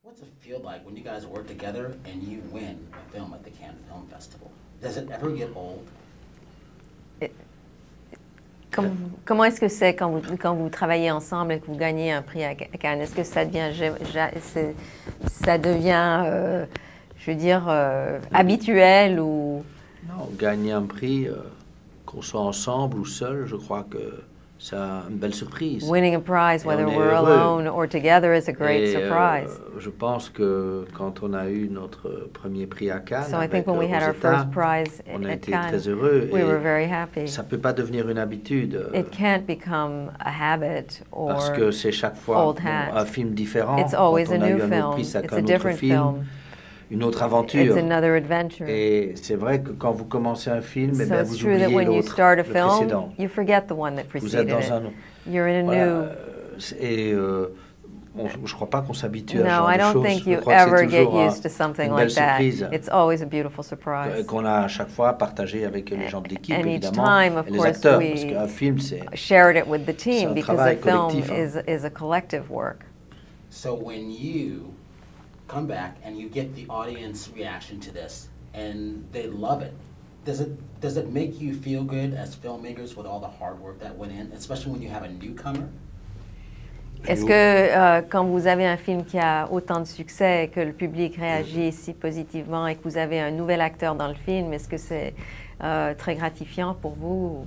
What's it feel like when you guys work together and you win a film at the Cannes Film Festival? Does it ever get old? Comment est-ce que c'est quand vous travaillez ensemble et que vous gagnez un prix à Cannes? Est-ce que ça devient, je veux dire, habituel ou... Non, gagner un prix, qu'on soit ensemble ou seul, je crois que c'est une belle surprise. Winning a prize, Et whether on est we're heureux. alone or together, is a great surprise. Je pense que quand on a eu notre premier prix à Cannes, So I think when we had our first prize on a at été Cannes, très heureux. we Et were very happy. ça ne peut pas devenir une habitude. It can't become a habit or Parce que c'est chaque fois old hat. un film différent. It's always Quand a on a new eu un autre film. prix, c'est It's un a autre different film, film. une autre It's aventure. another adventure. Et c'est vrai que quand vous commencez un film, eh So bien, it's vous true that oubliez when you l'autre, start a le film, précédent. you forget the one that Vous êtes preceded dans it. un... You're in a Voilà, new... et je ne crois pas qu'on s'habitue à ce No, genre I de don't choses. think Je you crois que c'est ever get toujours used to something une belle like that. surprise It's always a beautiful surprise. qu'on a à chaque fois partagé avec les gens de l'équipe, And each évidemment, time, of et les course, acteurs, we parce qu'un film, c'est... shared it with the C'est team un because travail the film collectif, hein. is a collective work. So when you come back and you get the audience reaction to this and they love it, does it make you feel good as filmmakers with all the hard work that went in, especially when you have a newcomer? Est-ce que quand vous avez un film qui a autant de succès, que le public réagit si positivement et que vous avez un nouvel acteur dans le film, est-ce que c'est très gratifiant pour vous?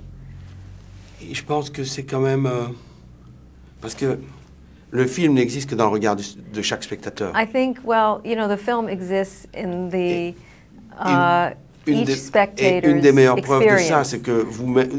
Et je pense que c'est quand même... parce que le film n'existe que dans le regard de chaque spectateur. I think, well, you know, the film exists in the Une each des, et spectator's une des meilleures preuves de ça, experience. c'est que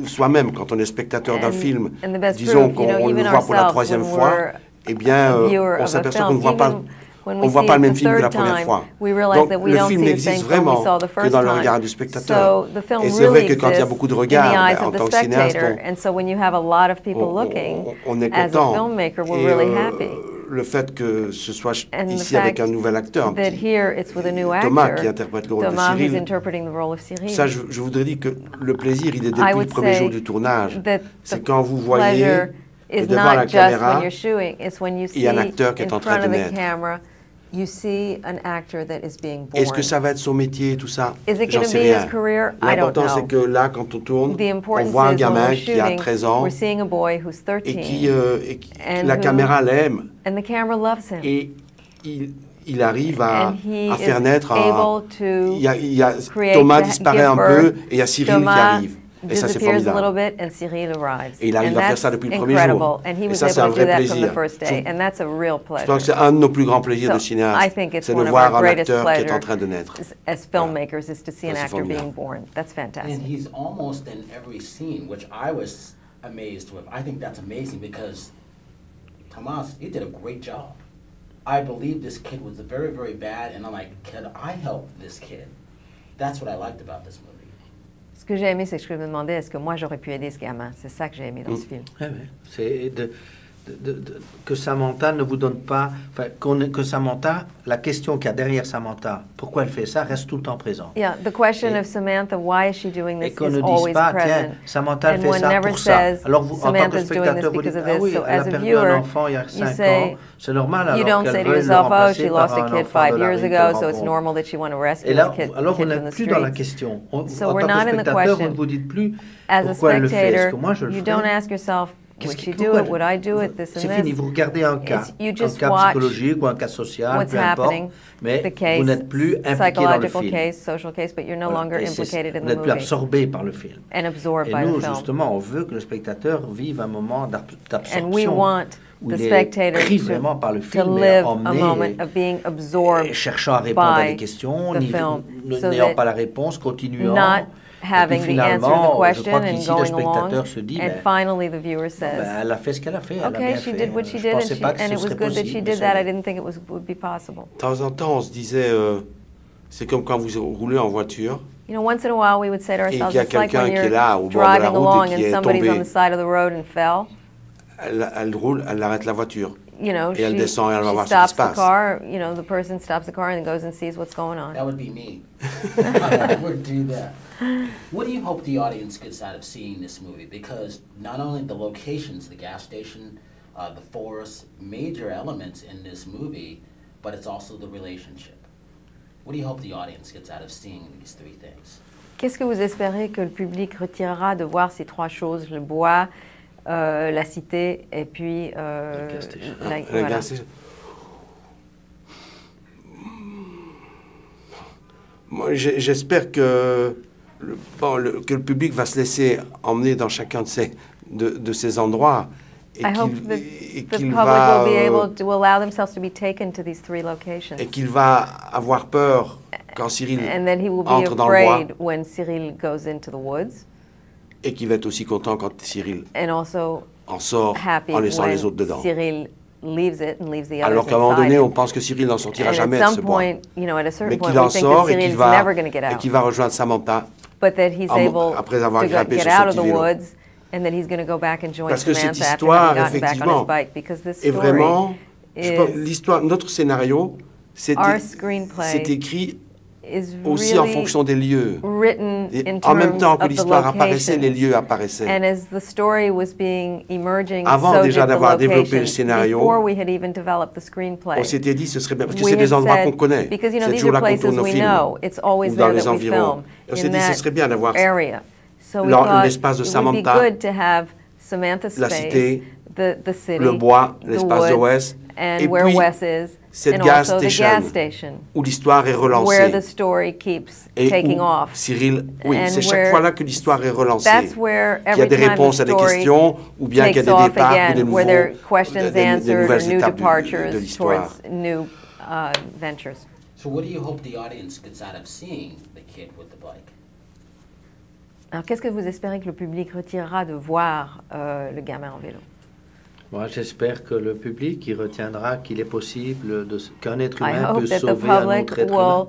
soi-même, quand on est spectateur d'un film, and the best disons proof, you know, qu'on le even voit pour la ourselves, troisième when fois, we're eh bien, a viewer on of a s'aperçoit qu'on film, ne voit pas, even when we on voit see pas le it même the film que third la première time, fois. we realize Donc, that we le don't film see the n'existe same film we vraiment saw the que first dans le time. regard du spectateur. So the film Et c'est really vrai que quand il y a beaucoup de regards, in the eyes en of the tant que cinéaste, spectator, and so when you have a lot of people looking, on est as a content. filmmaker, we're Et, really happy. le fait que ce soit And the ici avec fact un nouvel acteur, that here it's with a new Thomas actor, qui interprète le rôle de Thomas who's Cyril, interpreting the role of Cyril. ça je voudrais dire que le plaisir, il est I depuis le would premier say jour du tournage. that C'est the quand vous voyez pleasure que is devant la not just caméra, when you're shooting, it's when you il y see a un acteur qui est in en train front de of the naître. camera, you see an actor that is being born. Est-ce que ça va être son métier, tout ça? Is it J'en going to sais be rien. his career? I don't L'important, know. c'est que là, quand on tourne, The on importance voit un is when gamin we're qui a shooting, 13 ans we're seeing a boy who's 13, et qui and la who- caméra l'aime and the camera loves him. et il arrive à And he faire is naître able to il y a create, Thomas to disparaît give un peu birth. et il y a Cyril Thomas qui arrive. Et ça, c'est disappears a little formidable. bit and Cyril arrives. Et il arrive And à faire that's ça depuis le premier incredible. jour. And he Et was ça, c'est able un to vrai do that from the plaisir. first day, and that's a real Je pleasure. pense que c'est un de nos plus grands plaisirs So, de cinéaste, I think it's c'est de one of voir our un greatest acteur qui est en pleasures train de naître. as filmmakers is to see an Ça, c'est actor being formidable. born. That's fantastic. And he's almost in every scene, which I was amazed with. I think that's amazing because, Tomas, you did a great job. I believe this kid was very, very bad, and I'm like, can I help this kid? That's what I liked about this movie. Ce que j'ai aimé, c'est que je me demandais, est-ce que moi j'aurais pu aider ce gamin? C'est ça que j'ai aimé dans ce film. Ouais, ouais. C'est que Samantha ne vous donne pas, enfin, que Samantha, la question qu'il y a derrière Samantha, pourquoi elle fait ça, reste tout le temps présent. Yeah, the question Et- of Samantha, why is she doing Et this, qu'on is ne dise always pas, tiens, present. Samantha elle And fait one ça never pour ça. says, Alors vous, en tant que Samantha's doing this spectateur, vous because dites, of ah this. oui, So elle as a a perdu viewer, un enfant il y a you 5 say, ans, c'est normal you alors don't qu'elle say to veuille le yourself, oh, remplacer she par lost a un kid enfant 5 de la years rue ago, qu'elle so it's rencontre. normal that she want to rescue Et là, this kid, alors kid on from n'est the plus dans la streets. question. So En we're tant not que in the spectateur, vous question. ne vous dites plus As a pourquoi elle le fait. Est-ce spectator, que moi je le you ferais? don't ask yourself, would she do pourquoi it? Would I do it? This and C'est this. fini, vous regardez un cas, You un just cas watch psychologique ou un cas social, what's peu importe, happening, mais the case, vous n'êtes plus impliqué dans le psychological film. case, social case, but you're no Voilà. longer Et implicated in vous the n'êtes plus movie absorbé par le film. and absorbed Et by nous, the film. justement, on veut que le spectateur vive un moment And we d'absorption want où the il est spectator pris vraiment par le to film et live a emmené moment of being absorbed et cherchant à répondre à by des questions, the film, so n'ayant that pas la réponse, continuant. not Et having puis the answer to the finalement, je question crois and qu'ici, le going spectateur along, se dit, and ben, finally the viewer ben, says, elle a fait ce qu'elle a fait, elle a okay, bien she fait. did what she Je did, pensais pas que and ce it was serait good that she possible, did ça that. I l'est. didn't think it would be possible. De temps en temps, on se disait, c'est comme quand vous roulez en voiture. You know, once in a while we would say to Et qu'il ourselves, y a it's like quelqu'un when qui est you're là, au bord de la driving route, along et and qui est somebody's tombé. on the side of the road and fell. Elle roule, elle arrête la voiture. You know, Et elle descend et elle va she voir ce qui se stops the passe. car, you know, the person stops the car and goes and sees what's going on. That would be me. I would do that. What do you hope the audience gets out of seeing this movie? Because not only the locations, the gas station, the forest, major elements in this movie but it's also the relationship. What do you hope the audience gets out of seeing these three things? Qu'est-ce que vous espérez que le public retirera de voir ces trois choses, le bois, la cité et puis gas station. La voilà. gas station. Moi, j'espère que que le public va se laisser emmener dans chacun de ces endroits et I hope qu'il that et the qu'il public va will be able to allow themselves to be taken to these three locations. et qu'il va avoir peur quand Cyril And then he will be entre dans le bois afraid when Cyril goes into the woods, et qu'il va être aussi content quand Cyril and also en sort happy en laissant when les autres dedans. Cyril leaves it and leaves the others Alors qu'à un moment inside. donné, on pense que Cyril n'en sortira And jamais at de ce some bois. point, you know, at a certain Mais point, qu'il en we think that sort et Cyril's never going to get out. qu'il va rejoindre Samantha But that he's able après avoir to grimpé get sur out son of the petit vélo. woods, and that he's going to go back and join Parce que cette Samantha after histoire, having gotten back on effectivement, his bike. Because this Et story vraiment, je pense, is, l'histoire, notre scénario, c'est Our screenplay écrit is aussi en really fonction des lieux. written Et in en même terms temps que of the l'histoire apparaissait, les locations. lieux apparaissaient. And as the story was being emerging, Avant so déjà did the d'avoir développé le locations. scénario, Before we had even developed the screenplay. On s'était dit ce serait bien, parce que We c'est des had endroits said- qu'on connaît. because, you know, C'est these toujours are là qu'on places tourne nos we films. know. It's always Ou dans there les that we environs. film Et on s'est in dit ce that serait bien d'avoir area. So we l'espace de thought it would be Samantha, good to have Samantha's la space, cité, the city, le bois, the l'espace de woods, Wes, and et where puis Wes is, cette and gas also the station, gas station, où l'histoire est where the relancée. story keeps Et taking où off. Cyril, oui, And c'est chaque where- fois là que l'histoire est relancée. That's where Qu'il y a every des time réponses the à des story questions, ou bien qu'il y a takes des off départs ou again, des nouveaux, where there are questions des answered or nouvelles new étapes de departures l'histoire. towards new ventures. So what do you hope the audience gets out of seeing the kid with the bike? Alors, qu'est-ce que vous espérez que le public retirera de voir le gamin en vélo? Moi, j'espère que le public il retiendra qu'il est possible qu'un être I humain peut hope that the sauver un public autre être humain.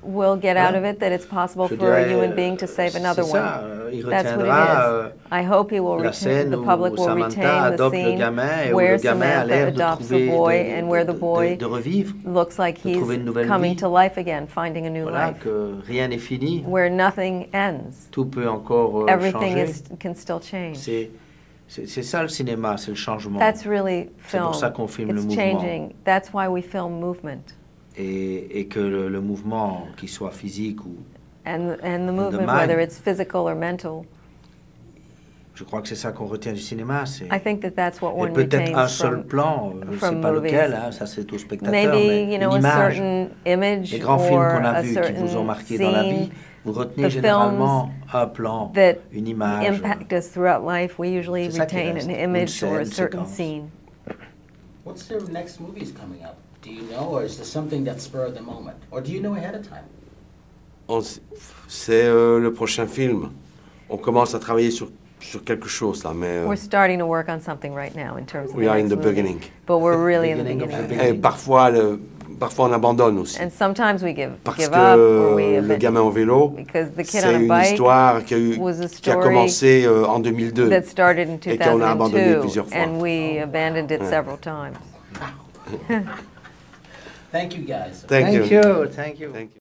will get out Voilà. of it, that it's possible Je for a dirais, human being to save another c'est one. ça, il That's what retiendra it is. I hope he will la retain, scène the public où will Samantha retain the adopte le scene gamin et où where le gamin a Samantha l'air de adopts trouver the boy de, and where the boy de revivre. looks like de he's trouver une nouvelle coming vie. to life again, finding a new Voilà, life, que rien n'est fini, where nothing ends. tout peut encore Everything changer. can still change. C'est ça le cinéma, c'est le changement. That's really C'est film. pour ça qu'on filme le It's mouvement. changing. That's why we film movement. Et que le mouvement, qu'il soit physique ou... And the movement, mind. whether it's physical or mental, Je crois que c'est ça qu'on retient du cinéma. C'est I think that that's what et one peut-être un retains seul from plan, je ne sais from pas movies. lequel, hein, ça c'est au spectateur, maybe, mais you know, une a image. certain image Les grands films or qu'on a a vus qui vous ont certain marqué dans la vie, scene vous retenez the généralement un plan, that une image. impact us throughout life. We usually C'est ça qui retain reste, an une image or a scène, certain séquence. scene. What's their next movies coming up? Do you know, or is there something that spurred the moment? Or do you know ahead of time? C'est le prochain film. On commence à travailler sur quelque chose là, mais We're starting to work on something right now in terms of we the are in next the movie. beginning. But we're really in the Beginning of the beginning. Et parfois on abandonne aussi. And sometimes we give Parce up or we que le gamin en vélo, because the kid c'est on a une bike histoire was a qui a story commencé en 2002. that started in Et qu'on a abandonné 2002 plusieurs fois. and we abandoned it several times. Thank you, guys. Thank you. Thank you. Thank you.